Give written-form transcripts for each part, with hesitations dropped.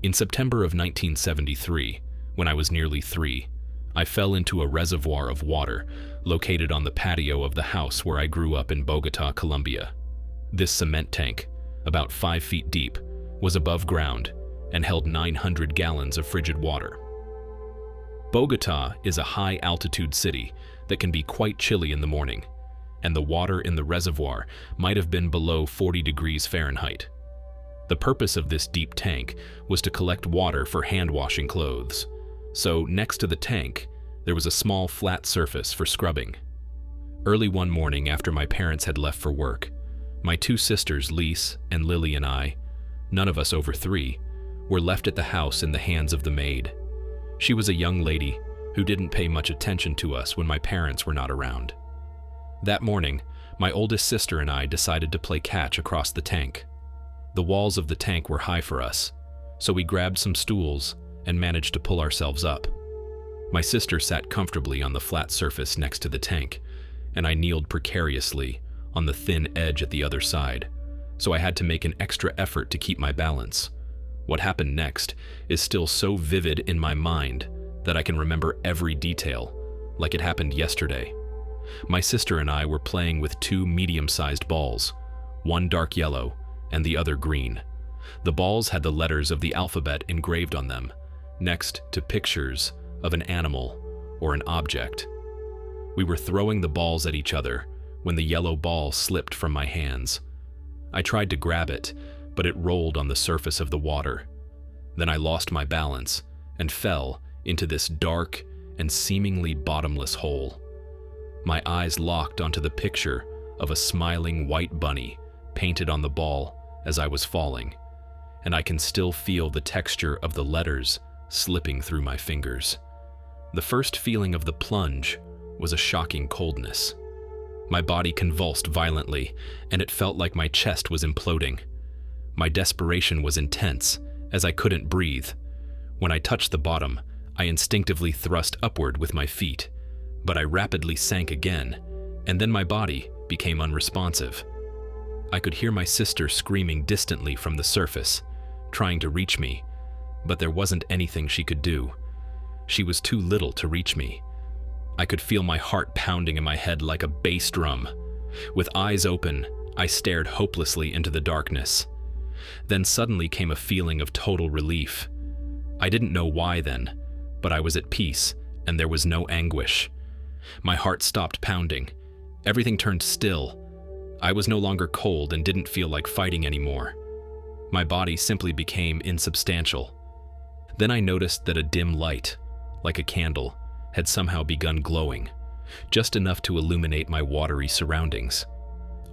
In September of 1973, when I was nearly 3, I fell into a reservoir of water located on the patio of the house where I grew up in Bogota, Colombia. This cement tank, about 5 feet deep, was above ground and held 900 gallons of frigid water. Bogota is a high-altitude city that can be quite chilly in the morning, and the water in the reservoir might have been below 40 degrees Fahrenheit. The purpose of this deep tank was to collect water for hand-washing clothes. So next to the tank, there was a small flat surface for scrubbing. Early one morning after my parents had left for work, my 2 sisters, Leigh and Lily, and I, none of us over 3, were left at the house in the hands of the maid. She was a young lady who didn't pay much attention to us when my parents were not around. That morning, my oldest sister and I decided to play catch across the tank. The walls of the tank were high for us, so we grabbed some stools and managed to pull ourselves up. My sister sat comfortably on the flat surface next to the tank, and I kneeled precariously on the thin edge at the other side, so I had to make an extra effort to keep my balance. What happened next is still so vivid in my mind that I can remember every detail, like it happened yesterday. My sister and I were playing with 2 medium-sized balls, one dark yellow and the other green. The balls had the letters of the alphabet engraved on them, next to pictures of an animal or an object. We were throwing the balls at each other when the yellow ball slipped from my hands. I tried to grab it, but it rolled on the surface of the water. Then I lost my balance and fell into this dark and seemingly bottomless hole. My eyes locked onto the picture of a smiling white bunny painted on the ball as I was falling, and I can still feel the texture of the letters slipping through my fingers. The first feeling of the plunge was a shocking coldness. My body convulsed violently, and it felt like my chest was imploding. My desperation was intense, as I couldn't breathe. When I touched the bottom, I instinctively thrust upward with my feet, but I rapidly sank again, and then my body became unresponsive. I could hear my sister screaming distantly from the surface, trying to reach me, but there wasn't anything she could do. She was too little to reach me. I could feel my heart pounding in my head like a bass drum. With eyes open, I stared hopelessly into the darkness. Then suddenly came a feeling of total relief. I didn't know why then, but I was at peace, and there was no anguish. My heart stopped pounding. Everything turned still. I was no longer cold and didn't feel like fighting anymore. My body simply became insubstantial. Then I noticed that a dim light, like a candle, had somehow begun glowing, just enough to illuminate my watery surroundings.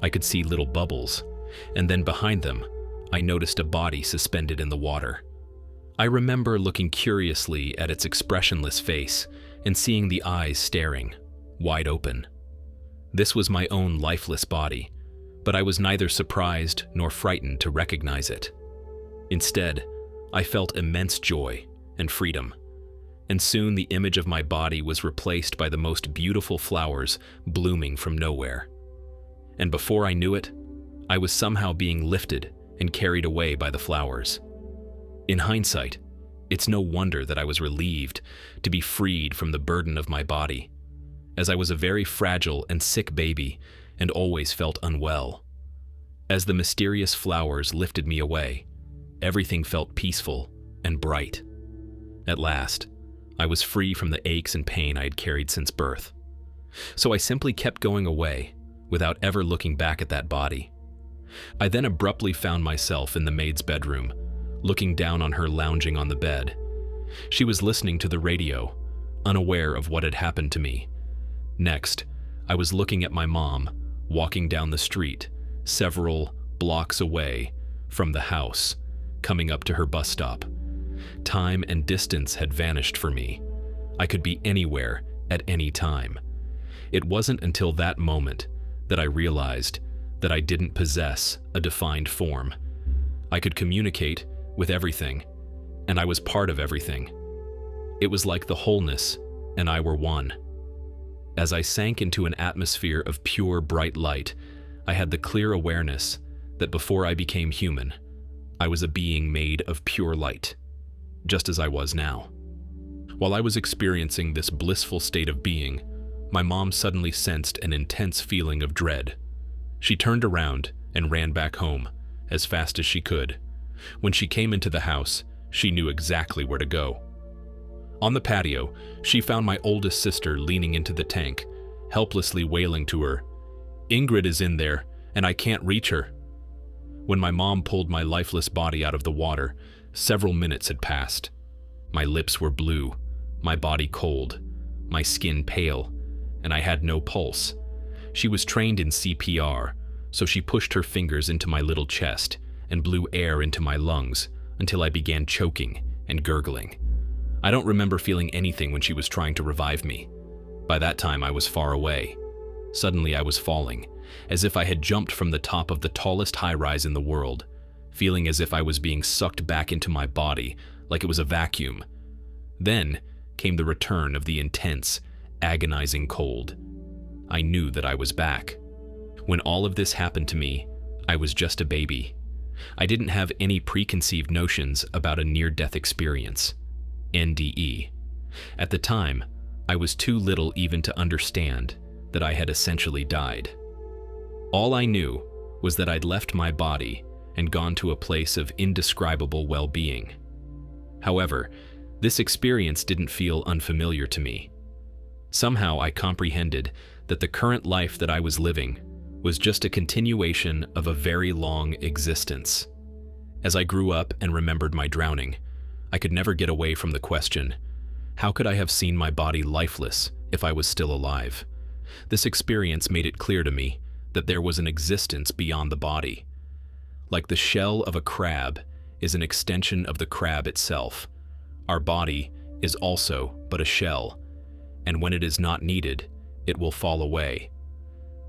I could see little bubbles, and then behind them, I noticed a body suspended in the water. I remember looking curiously at its expressionless face and seeing the eyes staring, wide open. This was my own lifeless body, but I was neither surprised nor frightened to recognize it. Instead, I felt immense joy and freedom, and soon the image of my body was replaced by the most beautiful flowers blooming from nowhere. And before I knew it, I was somehow being lifted and carried away by the flowers. In hindsight, it's no wonder that I was relieved to be freed from the burden of my body, as I was a very fragile and sick baby and always felt unwell. As the mysterious flowers lifted me away, everything felt peaceful and bright. At last, I was free from the aches and pain I had carried since birth. So I simply kept going away without ever looking back at that body. I then abruptly found myself in the maid's bedroom, looking down on her lounging on the bed. She was listening to the radio, unaware of what had happened to me. Next, I was looking at my mom, walking down the street, several blocks away from the house, coming up to her bus stop. Time and distance had vanished for me. I could be anywhere at any time. It wasn't until that moment that I realized that I didn't possess a defined form. I could communicate with everything, and I was part of everything. It was like the wholeness and I were one. As I sank into an atmosphere of pure, bright light, I had the clear awareness that before I became human, I was a being made of pure light. just as I was now. While I was experiencing this blissful state of being, my mom suddenly sensed an intense feeling of dread. She turned around and ran back home as fast as she could. When she came into the house, she knew exactly where to go. On the patio, she found my oldest sister leaning into the tank, helplessly wailing to her, "Ingrid is in there, and I can't reach her." When my mom pulled my lifeless body out of the water, several minutes had passed. My lips were blue, my body cold, my skin pale, and I had no pulse. She was trained in CPR, so she pushed her fingers into my little chest and blew air into my lungs until I began choking and gurgling. I don't remember feeling anything when she was trying to revive me. By that time, I was far away. Suddenly, I was falling, as if I had jumped from the top of the tallest high-rise in the world, feeling as if I was being sucked back into my body like it was a vacuum. Then came the return of the intense, agonizing cold. I knew that I was back. When all of this happened to me, I was just a baby. I didn't have any preconceived notions about a near-death experience, NDE. At the time, I was too little even to understand that I had essentially died. All I knew was that I'd left my body and gone to a place of indescribable well-being. However, this experience didn't feel unfamiliar to me. Somehow I comprehended that the current life that I was living was just a continuation of a very long existence. As I grew up and remembered my drowning, I could never get away from the question, how could I have seen my body lifeless if I was still alive? This experience made it clear to me that there was an existence beyond the body. Like the shell of a crab is an extension of the crab itself, our body is also but a shell, and when it is not needed, it will fall away.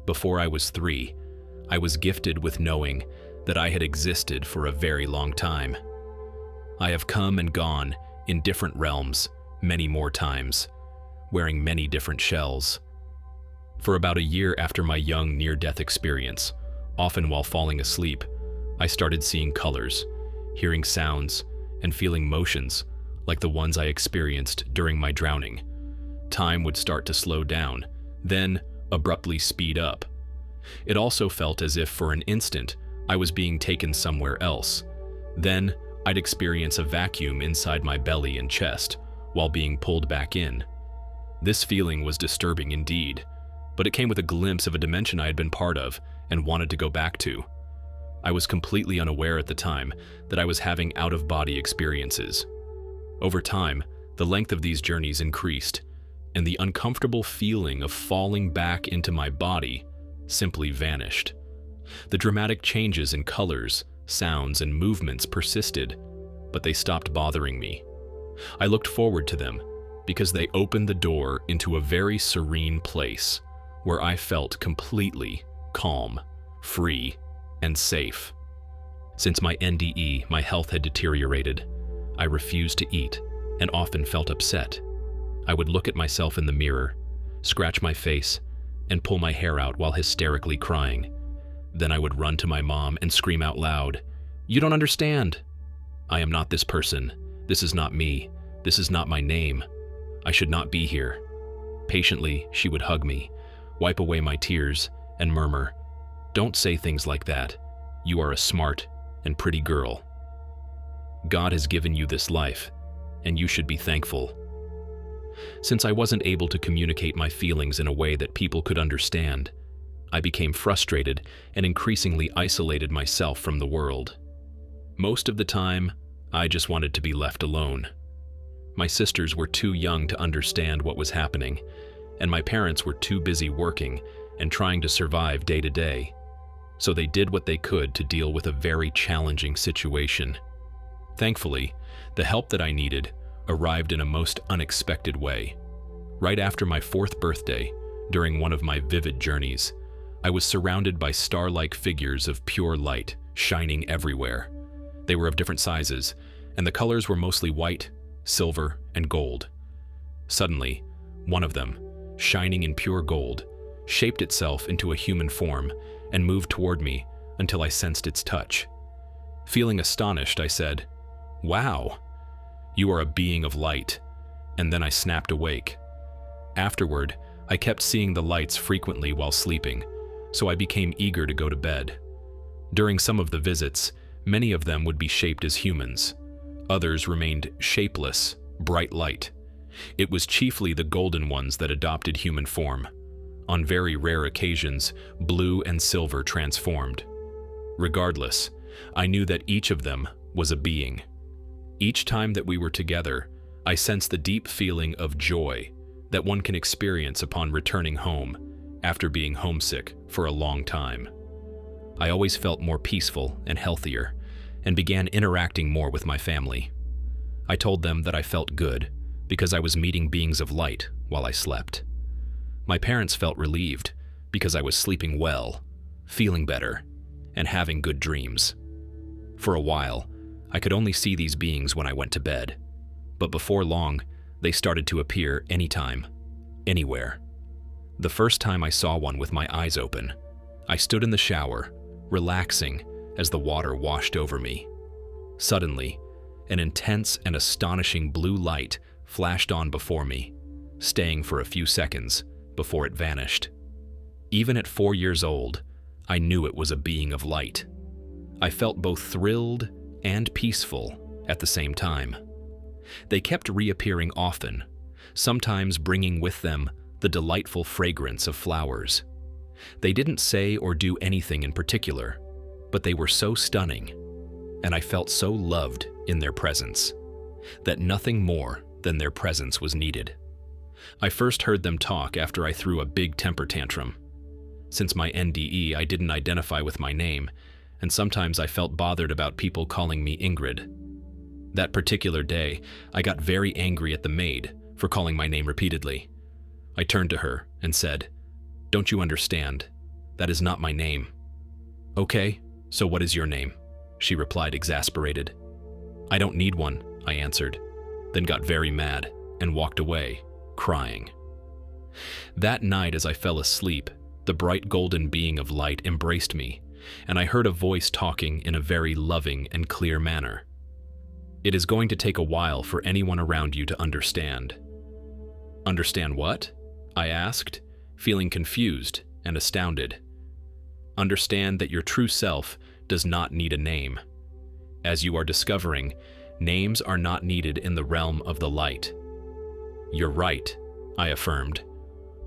Before I was 3, I was gifted with knowing that I had existed for a very long time. I have come and gone in different realms many more times, wearing many different shells. For about a year after my young near-death experience, often while falling asleep, I started seeing colors, hearing sounds, and feeling motions like the ones I experienced during my drowning. Time would start to slow down, then abruptly speed up. It also felt as if for an instant I was being taken somewhere else. Then I'd experience a vacuum inside my belly and chest while being pulled back in. This feeling was disturbing indeed, but it came with a glimpse of a dimension I had been part of and wanted to go back to. I was completely unaware at the time that I was having out-of-body experiences. Over time, the length of these journeys increased, and the uncomfortable feeling of falling back into my body simply vanished. The dramatic changes in colors, sounds, and movements persisted, but they stopped bothering me. I looked forward to them because they opened the door into a very serene place where I felt completely calm, free, and safe. Since my NDE, my health had deteriorated. I refused to eat and often felt upset. I would look at myself in the mirror, scratch my face, and pull my hair out while hysterically crying. Then I would run to my mom and scream out loud, "You don't understand. I am not this person. This is not me. This is not my name. I should not be here." Patiently, she would hug me, wipe away my tears, and murmur, "Don't say things like that. You are a smart and pretty girl. God has given you this life, and you should be thankful." Since I wasn't able to communicate my feelings in a way that people could understand, I became frustrated and increasingly isolated myself from the world. Most of the time, I just wanted to be left alone. My sisters were too young to understand what was happening, and my parents were too busy working and trying to survive day to day, so they did what they could to deal with a very challenging situation. Thankfully, the help that I needed arrived in a most unexpected way. Right after my 4th birthday, during one of my vivid journeys, I was surrounded by star-like figures of pure light shining everywhere. They were of different sizes, and the colors were mostly white, silver, and gold. Suddenly, one of them, shining in pure gold, shaped itself into a human form and moved toward me until I sensed its touch. Feeling astonished, I said, "Wow, You are a being of light." And then I snapped awake. Afterward, I kept seeing the lights frequently while sleeping, so I became eager to go to bed. During some of the visits, many of them would be shaped as humans. Others remained shapeless, bright light. It was chiefly the golden ones that adopted human form. On very rare occasions, blue and silver transformed. Regardless, I knew that each of them was a being. Each time that we were together, I sensed the deep feeling of joy that one can experience upon returning home after being homesick for a long time. I always felt more peaceful and healthier and began interacting more with my family. I told them that I felt good because I was meeting beings of light while I slept. My parents felt relieved because I was sleeping well, feeling better, and having good dreams. For a while, I could only see these beings when I went to bed, but before long, they started to appear anytime, anywhere. The first time I saw one with my eyes open, I stood in the shower, relaxing as the water washed over me. Suddenly, an intense and astonishing blue light flashed on before me, staying for a few seconds before it vanished. Even at 4 years old, I knew it was a being of light. I felt both thrilled and peaceful at the same time. They kept reappearing often, sometimes bringing with them the delightful fragrance of flowers. They didn't say or do anything in particular, but they were so stunning, and I felt so loved in their presence, that nothing more than their presence was needed. I first heard them talk after I threw a big temper tantrum. Since my NDE, I didn't identify with my name, and sometimes I felt bothered about people calling me Ingrid. That particular day, I got very angry at the maid for calling my name repeatedly. I turned to her and said, "Don't you understand? That is not my name." "Okay, so what is your name?" she replied, exasperated. "I don't need one," I answered, then got very mad and walked away, crying. That night as I fell asleep, the bright golden being of light embraced me, and I heard a voice talking in a very loving and clear manner. "It is going to take a while for anyone around you to understand." "Understand what?" I asked, feeling confused and astounded. "Understand that your true self does not need a name. As you are discovering, names are not needed in the realm of the light." "You're right," I affirmed.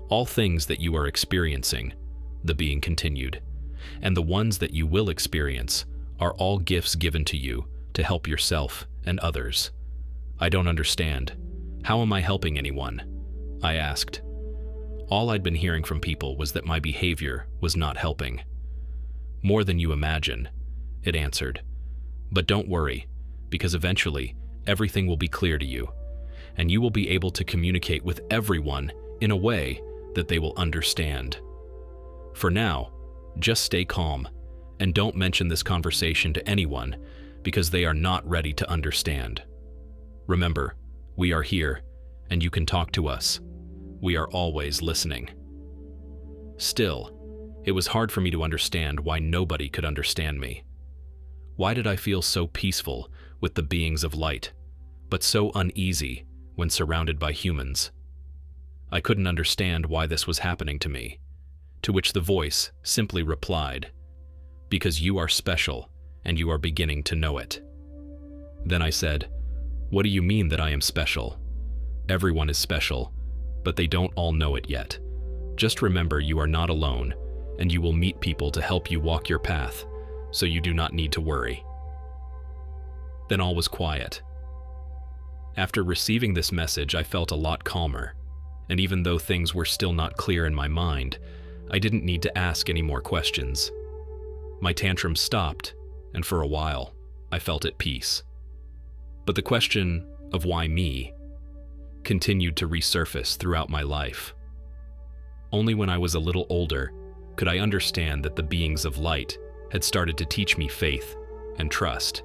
"All things that you are experiencing," the being continued, "and the ones that you will experience are all gifts given to you to help yourself and others." "I don't understand. How am I helping anyone?" I asked. All I'd been hearing from people was that my behavior was not helping. "More than you imagine," it answered. "But don't worry, because eventually everything will be clear to you, and you will be able to communicate with everyone in a way that they will understand. For now, just stay calm and don't mention this conversation to anyone because they are not ready to understand. Remember, we are here and you can talk to us. We are always listening." Still, it was hard for me to understand why nobody could understand me. Why did I feel so peaceful with the beings of light, but so uneasy when surrounded by humans? I couldn't understand why this was happening to me, to which the voice simply replied, "Because you are special and you are beginning to know it." Then I said, "What do you mean that I am special? Everyone is special, but they don't all know it yet. Just remember you are not alone, and you will meet people to help you walk your path, so you do not need to worry." Then all was quiet. After receiving this message, I felt a lot calmer, and even though things were still not clear in my mind, I didn't need to ask any more questions. My tantrum stopped, and for a while, I felt at peace. But the question of why me continued to resurface throughout my life. Only when I was a little older could I understand that the beings of light had started to teach me faith and trust.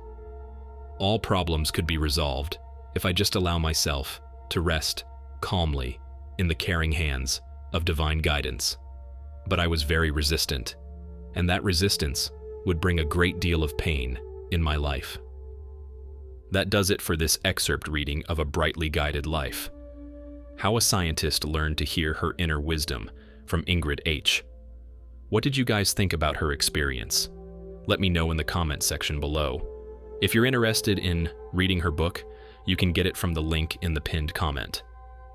All problems could be resolved if I just allow myself to rest calmly in the caring hands of divine guidance. But I was very resistant, and that resistance would bring a great deal of pain in my life. That does it for this excerpt reading of A Brightly Guided Life. How a Scientist Learned to Hear Her Inner Wisdom from Ingrid H. What did you guys think about her experience? Let me know in the comment section below. If you're interested in reading her book, you can get it from the link in the pinned comment.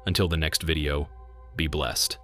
Until the next video, be blessed.